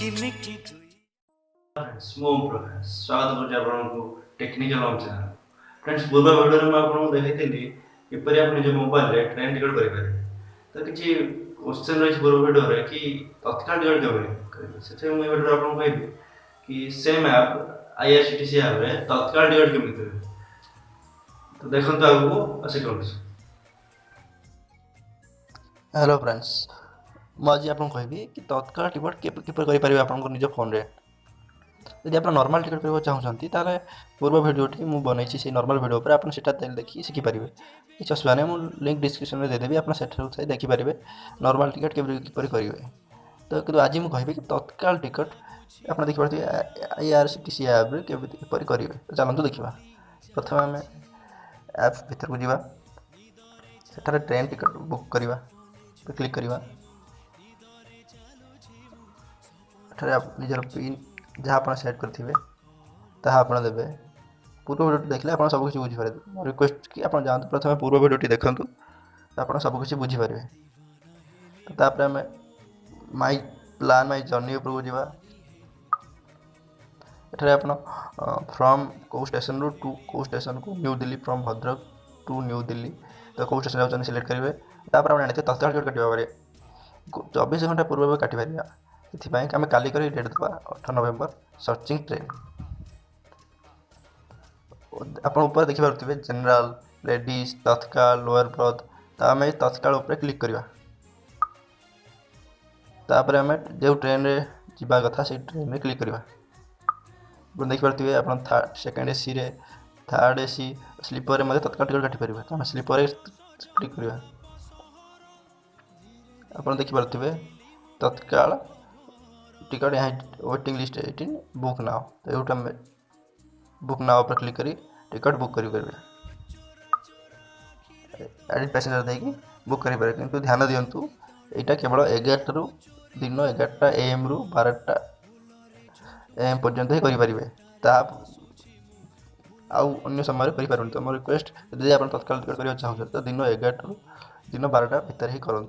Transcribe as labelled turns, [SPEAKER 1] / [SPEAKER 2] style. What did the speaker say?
[SPEAKER 1] स्वागत करूँ technical launch channel friends पूर्व वीडियो में आपको देखी किपरि आप निज मोबाइल रे ट्रेन टिकट करें तो किसी क्वेश्चन रही पूर्व वीडियो रे कि तत्काल टिकट केवल से मुझे वीडियो आपको कहबी कि सेम ऐप आईआरसीटीसी ऐप रे तत्काल टिकट केमि करें तो देखो आगू आसे करूँ।
[SPEAKER 2] हेलो फ्रेंड्स मुझे आपको कहबी कि तत्काल टिकट किपर करें आप निज फोन रे यदि आप नॉर्मल टिकट करने चाहते ताले पूर्व भिडियोटी मुझे बनई से नॉर्मल वीडियो पर आप देखिए शिखिपारे किसी असुविधा नहीं मुझे लिंक डिस्क्रिप्शन में देदेवी आप देखिपारे नॉर्मल टिकट किपर करेंगे। तो कि आज मुझे कहबी कि तत्काल टिकट आप देखिए आईआरसीटीसी ऐप किपर करेंगे। तो चलते देखा प्रथम आम ऐप भर को जावा सेठारे ट्रेन टिकट बुक करवा क्लिक करवा निजर पिन जहाँ आप सेट करेंगे ताहा आप देवे पूर्व भिडियो देखले आप सब किसी बुझीपारे मो रिक्वेस्ट कि आप जातु प्रथम पूर्व भिडियो देखूँ आप सब किसी बुझीपारे। तो तापर आम माई प्लान माई जर्नी उपरको जावा एठारे आप फ्रॉम कौ स्टेशन रु टू कौ स्टेशन को न्यू दिल्ली फ्रॉम भद्रक टू न्यू दिल्ली तो कौ स्टेशन जाऊँ सिलेक्ट करेंगे। तापर आप जानते तत्काल टिकट काटिबा पारे 24 घंटा पूर्व काटिपार ये आम काली कर डेट देवा 8 नवेम्बर सर्चिंग ट्रेन आप ऊपर देखिपे जनरल लेडीज तत्काल लोअर बर्थ तो आम तत्काल उपर क्लिक करवा तापर आम जो ट्रेन रे जीवा कथा से ट्रेन में क्लिक करवा देखिपे आप सेकेंड एसी रे थर्ड एसी स्लीपर में तत्काल टिकट काटिपारे तो आम स्लीपर क्लिक करवा आप देखिपे तत्काल टिकट यहाँ वेटिंग लिस्ट 18 बुक नाउ तो यूटा बुक नाउ पर क्लिक करी टिकट बुक करेंगे एडिट पैसेंजर देकी बुक करें किंतु ध्यान दिंतु यहाँ केवल 11 रु दिन 11टा AM रु 12टा AM पर्यंत ही करेंगे आउ अन्य समय करें। तो मोर रिक्वेस्ट यदि आप तत्काल टिकट करना चाहते तो दिन 11 रु दिन 12टा भितर ही करूँ।